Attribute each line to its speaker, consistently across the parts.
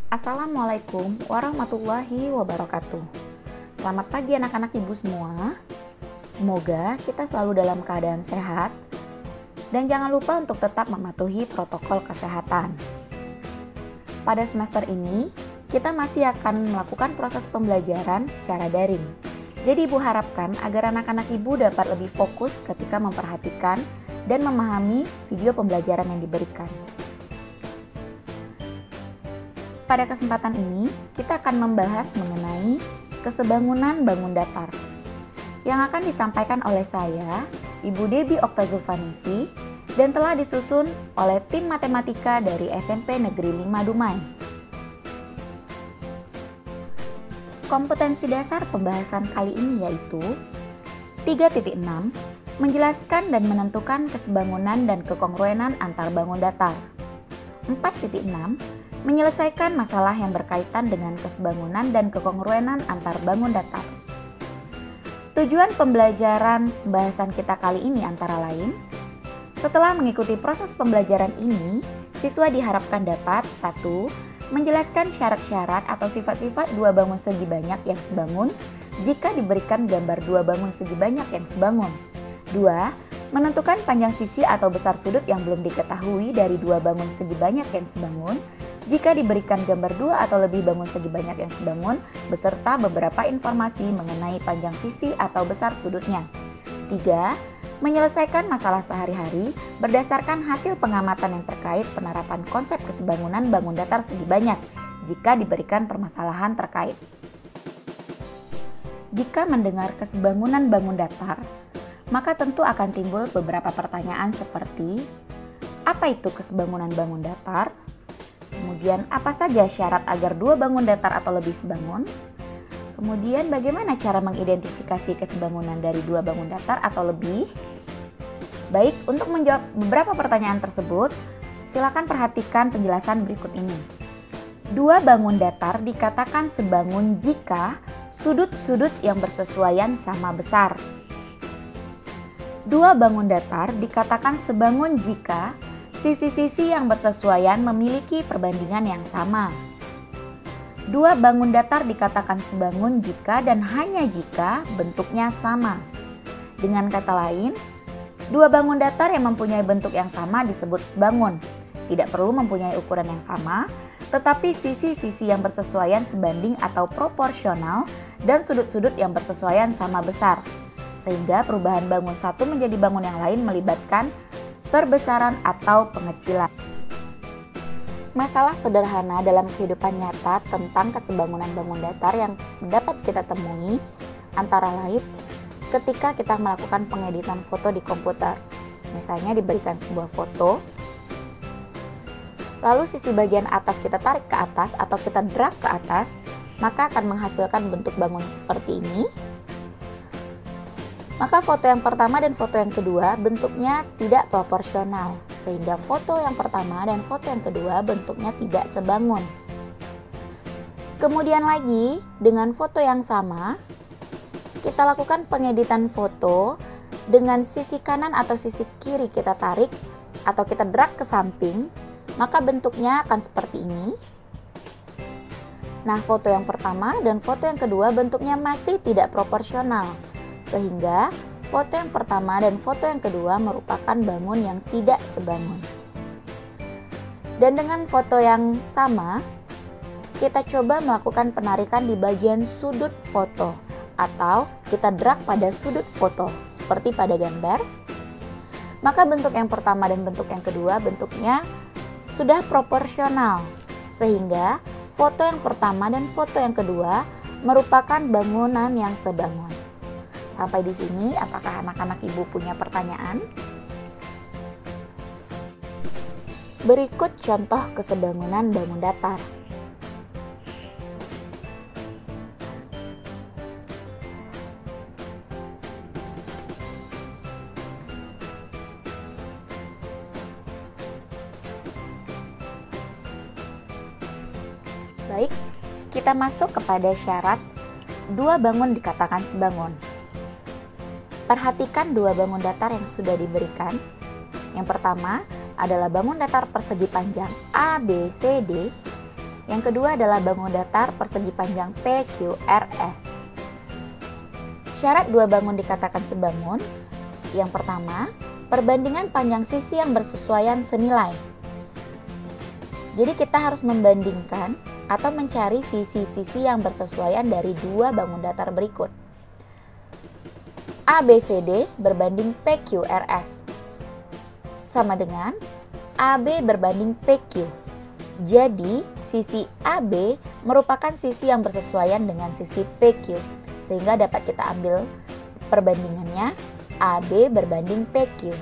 Speaker 1: Assalamualaikum warahmatullahi wabarakatuh. Selamat pagi anak-anak ibu semua. Semoga kita selalu dalam keadaan sehat dan jangan lupa untuk tetap mematuhi protokol kesehatan. Pada semester ini, kita masih akan melakukan proses pembelajaran secara daring. Jadi ibu harapkan agar anak-anak ibu dapat lebih fokus ketika memperhatikan dan memahami video pembelajaran yang diberikan. Pada kesempatan ini, kita akan membahas mengenai kesebangunan bangun datar yang akan disampaikan oleh saya, Ibu Debbie Oktazulfanisi, dan telah disusun oleh tim matematika dari SMP Negeri 5 Dumai. Kompetensi dasar pembahasan kali ini yaitu 3.6, menjelaskan dan menentukan kesebangunan dan kekongruenan antar bangun datar. 4.6, menyelesaikan masalah yang berkaitan dengan kesebangunan dan kekongruenan antar bangun datar. Tujuan pembelajaran pembahasan kita kali ini antara lain, setelah mengikuti proses pembelajaran ini, siswa diharapkan dapat 1. Menjelaskan syarat-syarat atau sifat-sifat dua bangun segi banyak yang sebangun jika diberikan gambar dua bangun segi banyak yang sebangun. 2. Menentukan panjang sisi atau besar sudut yang belum diketahui dari dua bangun segi banyak yang sebangun jika diberikan gambar dua atau lebih bangun segi banyak yang sebangun beserta beberapa informasi mengenai panjang sisi atau besar sudutnya. 3. Menyelesaikan masalah sehari-hari berdasarkan hasil pengamatan yang terkait penerapan konsep kesebangunan bangun datar segi banyak jika diberikan permasalahan terkait. Jika mendengar kesebangunan bangun datar, maka tentu akan timbul beberapa pertanyaan seperti apa itu kesebangunan bangun datar? Kemudian apa saja syarat agar dua bangun datar atau lebih sebangun? Kemudian bagaimana cara mengidentifikasi kesebangunan dari dua bangun datar atau lebih? Baik, untuk menjawab beberapa pertanyaan tersebut, silakan perhatikan penjelasan berikut ini. Dua bangun datar dikatakan sebangun jika sudut-sudut yang bersesuaian sama besar. Dua bangun datar dikatakan sebangun jika sisi-sisi yang bersesuaian memiliki perbandingan yang sama. Dua bangun datar dikatakan sebangun jika dan hanya jika bentuknya sama. Dengan kata lain, dua bangun datar yang mempunyai bentuk yang sama disebut sebangun. Tidak perlu mempunyai ukuran yang sama, tetapi sisi-sisi yang bersesuaian sebanding atau proporsional dan sudut-sudut yang bersesuaian sama besar. Sehingga perubahan bangun satu menjadi bangun yang lain melibatkan perbesaran atau pengecilan. Masalah sederhana dalam kehidupan nyata tentang kesebangunan bangun datar yang dapat kita temui antara lain ketika kita melakukan pengeditan foto di komputer. Misalnya diberikan sebuah foto, lalu sisi bagian atas kita tarik ke atas atau kita drag ke atas, maka akan menghasilkan bentuk bangun seperti ini. Maka foto yang pertama dan foto yang kedua bentuknya tidak proporsional, sehingga foto yang pertama dan foto yang kedua bentuknya tidak sebangun. Kemudian lagi, dengan foto yang sama, kita lakukan pengeditan foto dengan sisi kanan atau sisi kiri kita tarik atau kita drag ke samping, maka bentuknya akan seperti ini. Nah, foto yang pertama dan foto yang kedua bentuknya masih tidak proporsional, sehingga foto yang pertama dan foto yang kedua merupakan bangun yang tidak sebangun. Dan dengan foto yang sama, kita coba melakukan penarikan di bagian sudut foto atau kita drag pada sudut foto seperti pada gambar. Maka bentuk yang pertama dan bentuk yang kedua bentuknya sudah proporsional, sehingga foto yang pertama dan foto yang kedua merupakan bangunan yang sebangun. Sampai di sini, apakah anak-anak ibu punya pertanyaan? Berikut contoh kesebangunan bangun datar. Baik, kita masuk kepada syarat dua bangun dikatakan sebangun. Perhatikan dua bangun datar yang sudah diberikan. Yang pertama adalah bangun datar persegi panjang ABCD Yang kedua adalah bangun datar persegi panjang PQRS. Syarat dua bangun dikatakan sebangun. Yang pertama, perbandingan panjang sisi yang bersesuaian senilai. Jadi kita harus membandingkan atau mencari sisi-sisi yang bersesuaian dari dua bangun datar berikut. ABCD berbanding PQRS sama dengan AB berbanding PQ. Jadi, sisi AB merupakan sisi yang bersesuaian dengan sisi PQ, sehingga dapat kita ambil perbandingannya AB berbanding PQ.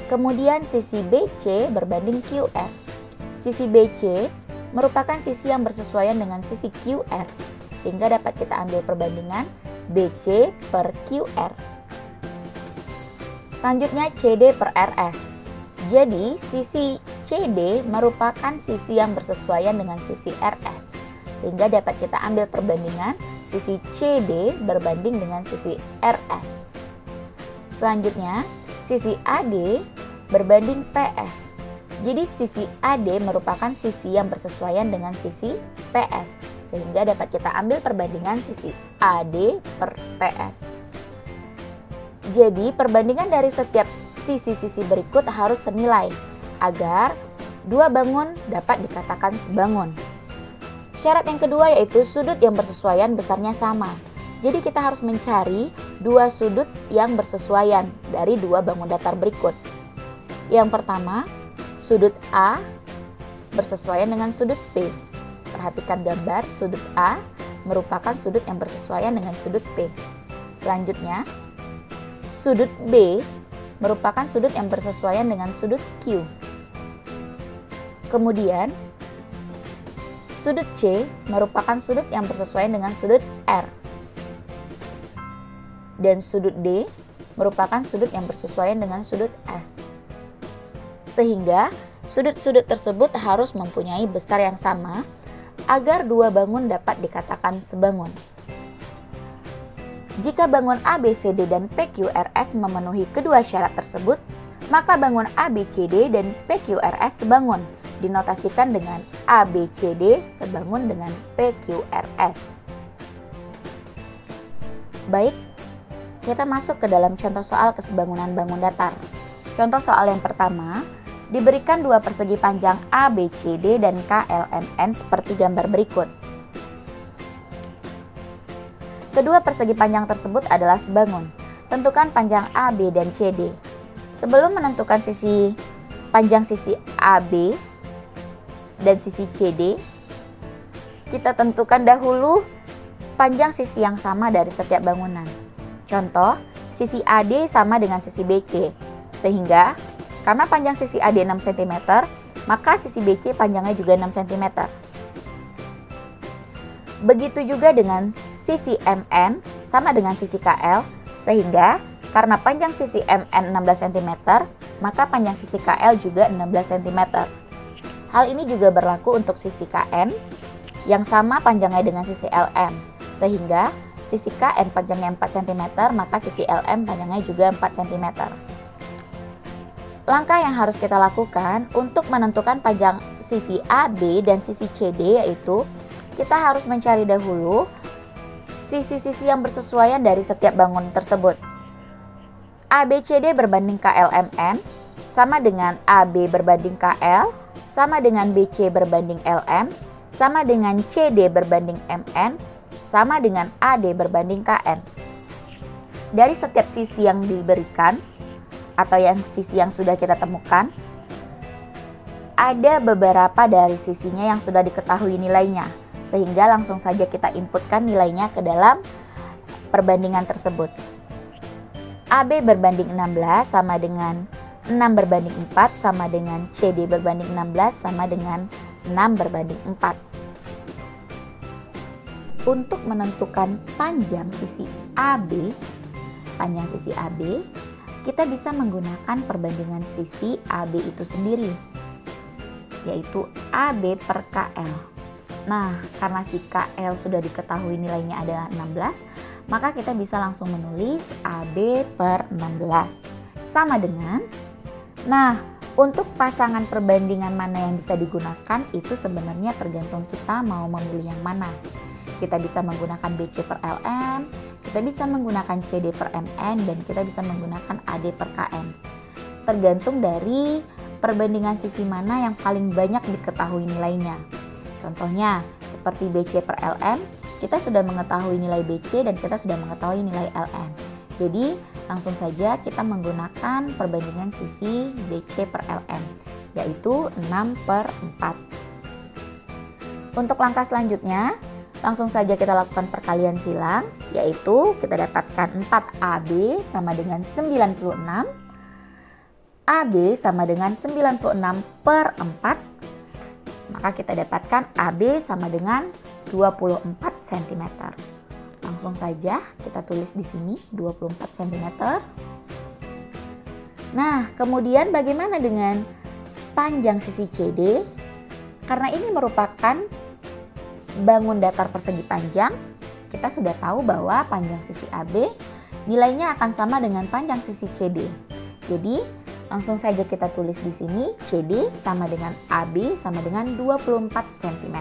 Speaker 1: Kemudian sisi BC berbanding QR. Sisi BC merupakan sisi yang bersesuaian dengan sisi QR, sehingga dapat kita ambil perbandingan BC per QR. Selanjutnya CD per RS. Jadi, sisi CD merupakan sisi yang bersesuaian dengan sisi RS, sehingga dapat kita ambil perbandingan sisi CD berbanding dengan sisi RS. Selanjutnya, sisi AD berbanding PS. Jadi, sisi AD merupakan sisi yang bersesuaian dengan sisi PS, sehingga dapat kita ambil perbandingan sisi AD per PS. Jadi, perbandingan dari setiap sisi-sisi berikut harus senilai agar dua bangun dapat dikatakan sebangun. Syarat yang kedua yaitu sudut yang bersesuaian besarnya sama. Jadi kita harus mencari dua sudut yang bersesuaian dari dua bangun datar berikut. Yang pertama, sudut A bersesuaian dengan sudut P. Perhatikan gambar, sudut A merupakan sudut yang bersesuaian dengan sudut P. Selanjutnya, sudut B merupakan sudut yang bersesuaian dengan sudut Q. Kemudian, sudut C merupakan sudut yang bersesuaian dengan sudut R. Dan sudut D merupakan sudut yang bersesuaian dengan sudut S. Sehingga, sudut-sudut tersebut harus mempunyai besar yang sama agar dua bangun dapat dikatakan sebangun. Jika bangun ABCD dan PQRS memenuhi kedua syarat tersebut, maka bangun ABCD dan PQRS sebangun, dinotasikan dengan ABCD sebangun dengan PQRS. Baik, kita masuk ke dalam contoh soal kesebangunan bangun datar. Contoh soal yang pertama, diberikan dua persegi panjang ABCD dan KLMN seperti gambar berikut. Kedua persegi panjang tersebut adalah sebangun. Tentukan panjang AB dan CD. Sebelum menentukan panjang sisi AB dan sisi CD, kita tentukan dahulu panjang sisi yang sama dari setiap bangunan. Contoh, sisi AD sama dengan sisi BC. Sehingga, karena panjang sisi AD 6 cm, maka sisi BC panjangnya juga 6 cm. Begitu juga dengan sisi MN sama dengan sisi KL, sehingga karena panjang sisi MN 16 cm, maka panjang sisi KL juga 16 cm. Hal ini juga berlaku untuk sisi KN yang sama panjangnya dengan sisi LM, sehingga sisi KN panjangnya 4 cm, maka sisi LM panjangnya juga 4 cm. Langkah yang harus kita lakukan untuk menentukan panjang sisi AB dan sisi CD yaitu kita harus mencari dahulu sisi-sisi yang bersesuaian dari setiap bangun tersebut. ABCD berbanding KLMN sama dengan AB berbanding KL, sama dengan BC berbanding LM, sama dengan CD berbanding MN, sama dengan AD berbanding KN. Dari setiap sisi yang diberikan, atau sisi yang sudah kita temukan, ada beberapa dari sisinya yang sudah diketahui nilainya, sehingga langsung saja kita inputkan nilainya ke dalam perbandingan tersebut. AB berbanding 16 sama dengan 6 berbanding 4 sama dengan CD berbanding 16 sama dengan 6 berbanding 4. Untuk menentukan panjang sisi AB, kita bisa menggunakan perbandingan sisi AB itu sendiri, yaitu AB per KL. Nah, karena si KL sudah diketahui nilainya adalah 16, maka kita bisa langsung menulis AB per 16. Sama dengan, Untuk pasangan perbandingan mana yang bisa digunakan itu sebenarnya tergantung kita mau memilih yang mana. Kita bisa menggunakan BC per LM, kita bisa menggunakan CD per MN, dan kita bisa menggunakan AD per KM. Tergantung dari perbandingan sisi mana yang paling banyak diketahui nilainya. Contohnya seperti BC per LM, kita sudah mengetahui nilai BC dan kita sudah mengetahui nilai LM. Jadi langsung saja kita menggunakan perbandingan sisi BC per LM, yaitu 6 per 4. Untuk langkah selanjutnya, langsung saja kita lakukan perkalian silang, yaitu kita dapatkan 4AB sama dengan 96, AB sama dengan 96 per 4, maka kita dapatkan AB sama dengan 24 cm. Langsung saja kita tulis di sini 24 cm. Nah, kemudian bagaimana dengan panjang sisi CD? Karena ini merupakan bangun datar persegi panjang, kita sudah tahu bahwa panjang sisi AB nilainya akan sama dengan panjang sisi CD. Jadi, langsung saja kita tulis di sini CD sama dengan AB sama dengan 24 cm.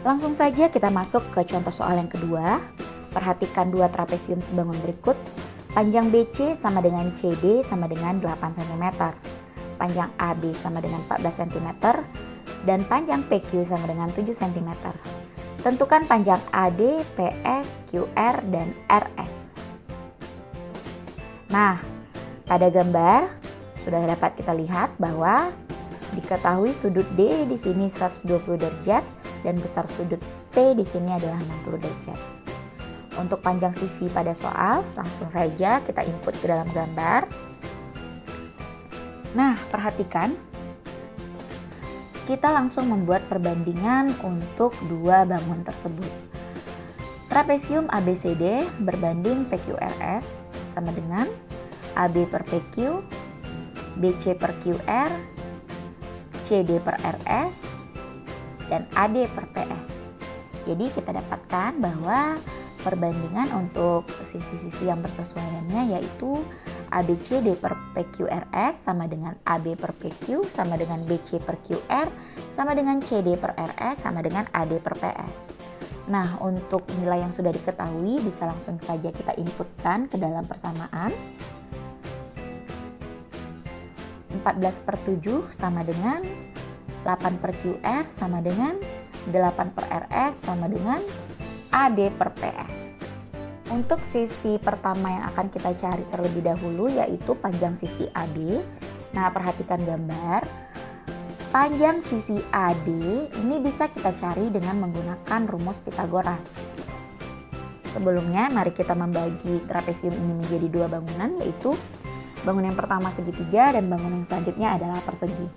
Speaker 1: Langsung saja kita masuk ke contoh soal yang kedua. Perhatikan dua trapesium sebangun berikut. Panjang BC sama dengan CD sama dengan 8 cm. Panjang AB sama dengan 14 cm. Dan panjang PQ sama dengan 7 cm. Tentukan panjang AD, PS, QR, dan RS. Nah, pada gambar sudah dapat kita lihat bahwa diketahui sudut D di sini 120 derajat dan besar sudut P di sini adalah 60 derajat. Untuk panjang sisi pada soal, langsung saja kita input ke dalam gambar. Nah, perhatikan. Kita langsung membuat perbandingan untuk dua bangun tersebut. Trapesium ABCD berbanding PQRS sama dengan AB per PQ, BC per QR, CD per RS, dan AD per PS. Jadi kita dapatkan bahwa perbandingan untuk sisi-sisi yang bersesuaiannya yaitu ABCD per PQRS sama dengan AB per PQ sama dengan BC per QR sama dengan CD per RS sama dengan AD per PS. Nah, untuk nilai yang sudah diketahui bisa langsung saja kita inputkan ke dalam persamaan. 14 per 7 sama dengan 8 per QR sama dengan 8 per RS sama dengan AD per PS. Untuk sisi pertama yang akan kita cari terlebih dahulu yaitu panjang sisi AD. Nah, perhatikan gambar. Panjang sisi AD ini bisa kita cari dengan menggunakan rumus Pythagoras. Sebelumnya, mari kita membagi trapesium ini menjadi dua bangunan, yaitu bangunan yang pertama segitiga dan bangunan yang selanjutnya adalah persegi.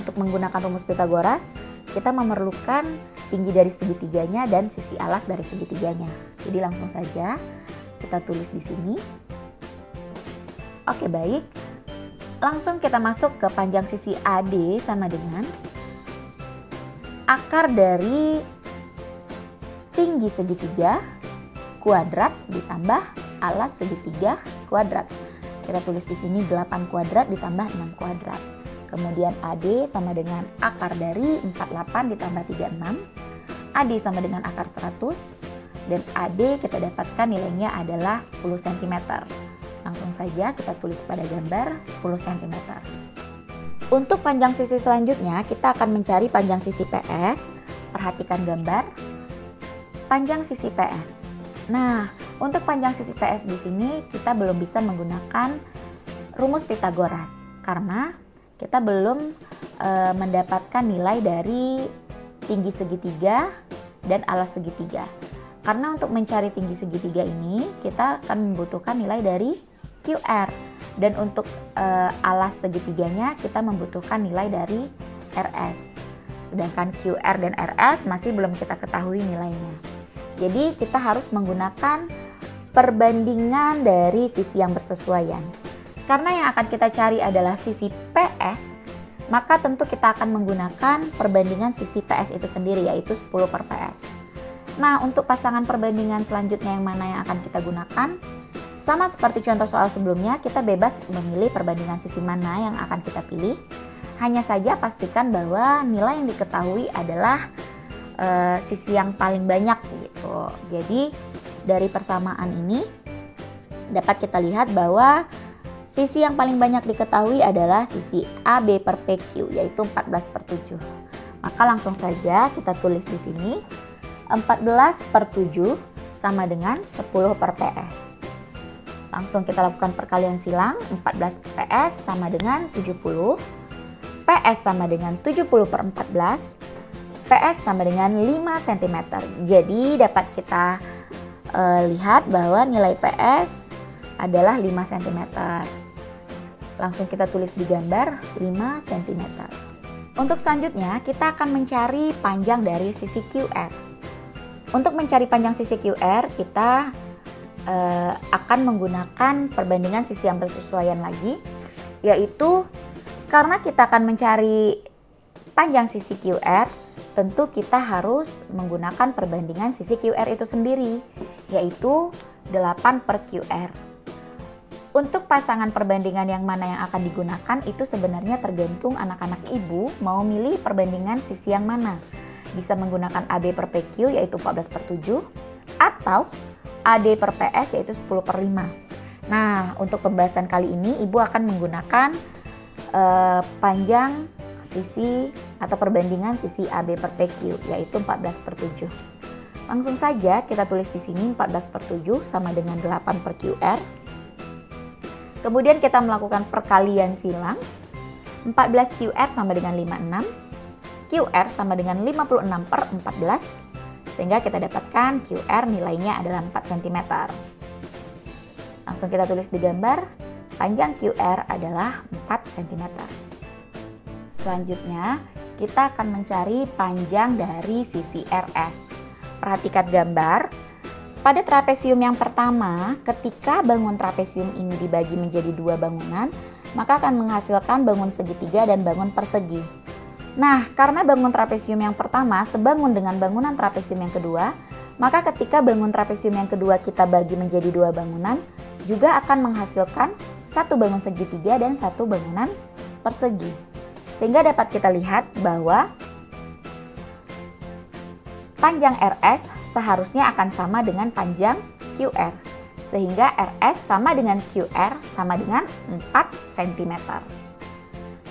Speaker 1: Untuk menggunakan rumus Pythagoras, kita memerlukan tinggi dari segitiganya dan sisi alas dari segitiganya. Jadi langsung saja kita tulis di sini. Oke, baik. Langsung kita masuk ke panjang sisi AD sama dengan akar dari tinggi segitiga kuadrat ditambah alas segitiga kuadrat. Kita tulis di sini 8 kuadrat ditambah 6 kuadrat. Kemudian AD sama dengan akar dari 48 ditambah 36. AD sama dengan akar 100. Dan AD kita dapatkan nilainya adalah 10 cm. Langsung saja kita tulis pada gambar 10 cm. Untuk panjang sisi selanjutnya kita akan mencari panjang sisi PS. Perhatikan gambar. Panjang sisi PS. Nah, untuk panjang sisi PS di sini kita belum bisa menggunakan rumus Pythagoras karena kita belum mendapatkan nilai dari tinggi segitiga dan alas segitiga. Karena untuk mencari tinggi segitiga ini kita akan membutuhkan nilai dari QR dan untuk alas segitiganya kita membutuhkan nilai dari RS. Sedangkan QR dan RS masih belum kita ketahui nilainya. Jadi kita harus menggunakan perbandingan dari sisi yang bersesuaian. Karena yang akan kita cari adalah sisi PS, maka tentu kita akan menggunakan perbandingan sisi PS itu sendiri yaitu 10 per PS. Nah, untuk pasangan perbandingan selanjutnya yang mana yang akan kita gunakan? Sama seperti contoh soal sebelumnya, kita bebas memilih perbandingan sisi mana yang akan kita pilih. Hanya saja pastikan bahwa nilai yang diketahui adalah sisi yang paling banyak gitu. Jadi dari persamaan ini dapat kita lihat bahwa sisi yang paling banyak diketahui adalah sisi AB per PQ, yaitu 14/7. Maka langsung saja kita tulis di sini 14/7 sama dengan 10 per PS. Langsung kita lakukan perkalian silang, 14 PS sama dengan 70, PS sama dengan 70 per 14, PS sama dengan 5 cm. Jadi dapat kita lihat bahwa nilai PS adalah 5 cm. Langsung kita tulis di gambar 5 cm. Untuk selanjutnya kita akan mencari panjang dari sisi QR. Untuk mencari panjang sisi QR kita akan menggunakan perbandingan sisi yang bersesuaian lagi, yaitu karena kita akan mencari panjang sisi QR, tentu kita harus menggunakan perbandingan sisi QR itu sendiri, yaitu 8 per QR. Untuk pasangan perbandingan yang mana yang akan digunakan itu sebenarnya tergantung anak-anak ibu mau milih perbandingan sisi yang mana. Bisa menggunakan AB per PQ yaitu 14/7 atau AD per PS yaitu 10/5. Nah, untuk pembahasan kali ini Ibu akan menggunakan panjang sisi atau perbandingan sisi AB per PQ yaitu 14/7. Langsung saja kita tulis di sini 14/7 sama dengan 8 per QR. Kemudian kita melakukan perkalian silang. 14 QR sama dengan 56, QR sama dengan 56 per 14. Sehingga kita dapatkan QR nilainya adalah 4 cm. Langsung kita tulis di gambar, panjang QR adalah 4 cm. Selanjutnya, kita akan mencari panjang dari sisi RS. Perhatikan gambar. Pada trapesium yang pertama, ketika bangun trapesium ini dibagi menjadi dua bangunan, maka akan menghasilkan bangun segitiga dan bangun persegi. Nah, karena bangun trapesium yang pertama sebangun dengan bangunan trapesium yang kedua, maka ketika bangun trapesium yang kedua kita bagi menjadi dua bangunan, juga akan menghasilkan satu bangun segitiga dan satu bangunan persegi. Sehingga dapat kita lihat bahwa panjang RS seharusnya akan sama dengan panjang QR. Sehingga RS sama dengan QR sama dengan 4 cm.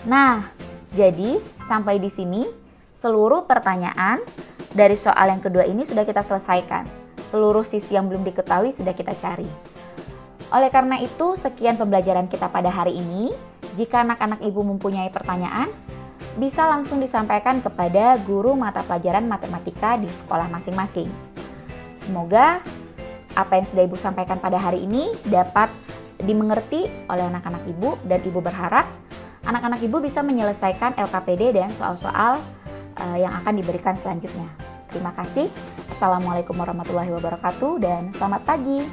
Speaker 1: Nah, jadi sampai di sini seluruh pertanyaan dari soal yang kedua ini sudah kita selesaikan. Seluruh sisi yang belum diketahui sudah kita cari. Oleh karena itu, sekian pembelajaran kita pada hari ini. Jika anak-anak ibu mempunyai pertanyaan, bisa langsung disampaikan kepada guru mata pelajaran matematika di sekolah masing-masing. Semoga apa yang sudah ibu sampaikan pada hari ini dapat dimengerti oleh anak-anak ibu, dan ibu berharap anak-anak ibu bisa menyelesaikan LKPD dan soal-soal yang akan diberikan selanjutnya. Terima kasih. Assalamualaikum warahmatullahi wabarakatuh dan selamat pagi.